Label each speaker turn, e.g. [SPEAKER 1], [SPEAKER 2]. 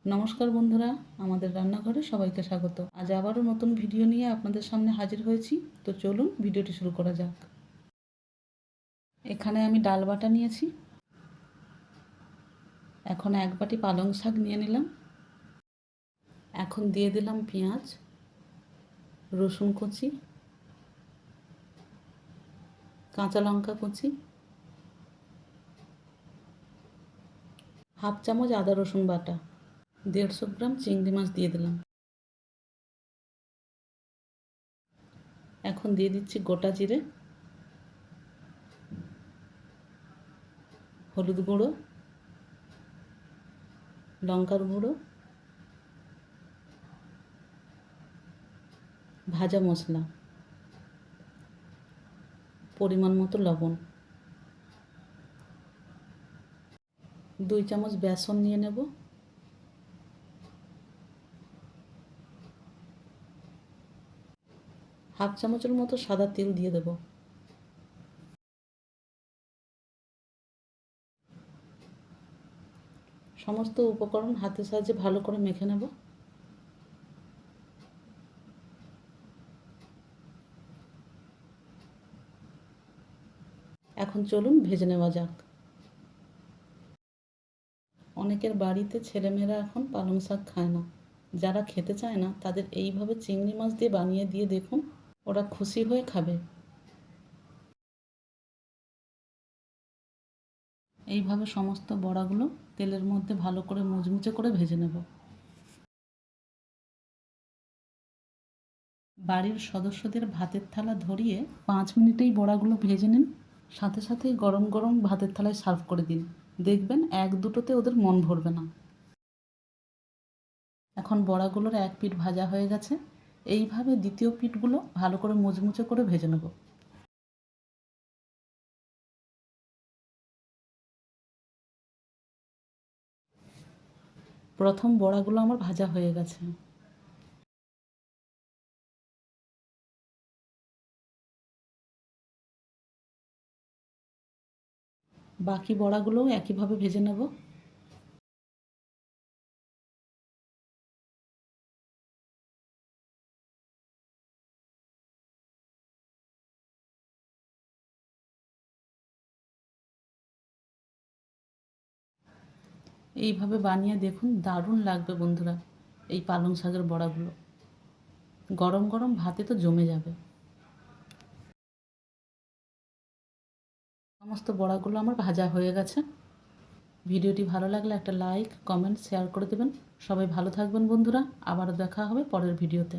[SPEAKER 1] নমস্কার বন্ধুরা, আমাদের রান্নাঘরে সবাইকে স্বাগত। আজ আবারও নতুন ভিডিও নিয়ে আপনাদের সামনে হাজির হয়েছি। তো চলুন ভিডিওটি শুরু করা যাক। এখানে আমি ডাল বাটা নিয়েছি। এখন এক বাটি পালং শাক নিয়ে নিলাম। এখন দিয়ে দিলাম পেঁয়াজ, রসুন কুচি, কাঁচা লঙ্কা কুচি, হাফ চামচ আদা রসুন বাটা, 150 গ্রাম চিংড়ি মাছ দিয়ে দিলাম। এখন দিয়ে দিচ্ছি গোটা জিরে, হলুদ গুঁড়ো, লঙ্কার গুঁড়ো, ভাজা মশলা, পরিমাণ মতো লবণ, 2 চামচ বেসন নিয়ে নেব, হাফ চামচের মতো সাদা তেল দিয়ে দেব। সমস্ত উপকরণ হাতের সাহায্যে ভালো করে মেখে নেব। এখন চলুন ভেজে নেওয়া যাক। অনেকের বাড়িতে ছেলেমেয়েরা এখন পালং শাক খায় না। যারা খেতে চায় না তাদের এইভাবে চিংড়ি মাছ দিয়ে বানিয়ে দিয়ে দেখুন, ওরা খুশি হয়ে খাবে। এইভাবে সমস্ত বড়াগুলো তেলের মধ্যে ভালো করে মুচমুচে করে ভেজে নেব। বাড়ির সদস্যদের ভাতের থালা ধরিয়ে 5 মিনিটেই বড়াগুলো ভেজে নিন। সাথে সাথেই গরম গরম ভাতের থালায় সার্ভ করে দিন। দেখবেন এক দুটোতে ওদের মন ভরবে না। এখন বড়াগুলোর এক পিঠ ভাজা হয়ে গেছে। এইভাবে দ্বিতীয় পিঠগুলো ভালো করে মুচমুচে করে ভেজে নেব। প্রথম বড়াগুলো আমার ভাজা হয়ে গেছে। বাকি বড়াগুলোও একইভাবে ভেজে নেব। এইভাবে বানিয়ে দেখুন, দারুণ লাগবে বন্ধুরা। এই পালং শাকের বড়াগুলো গরম গরম ভাতে তো জমে যাবে। সমস্ত বড়াগুলো আমার ভাজা হয়ে গেছে। ভিডিওটি ভালো লাগলে একটা লাইক, কমেন্ট, শেয়ার করে দেবেন। সবাই ভালো থাকবেন বন্ধুরা। আবারও দেখা হবে পরের ভিডিওতে।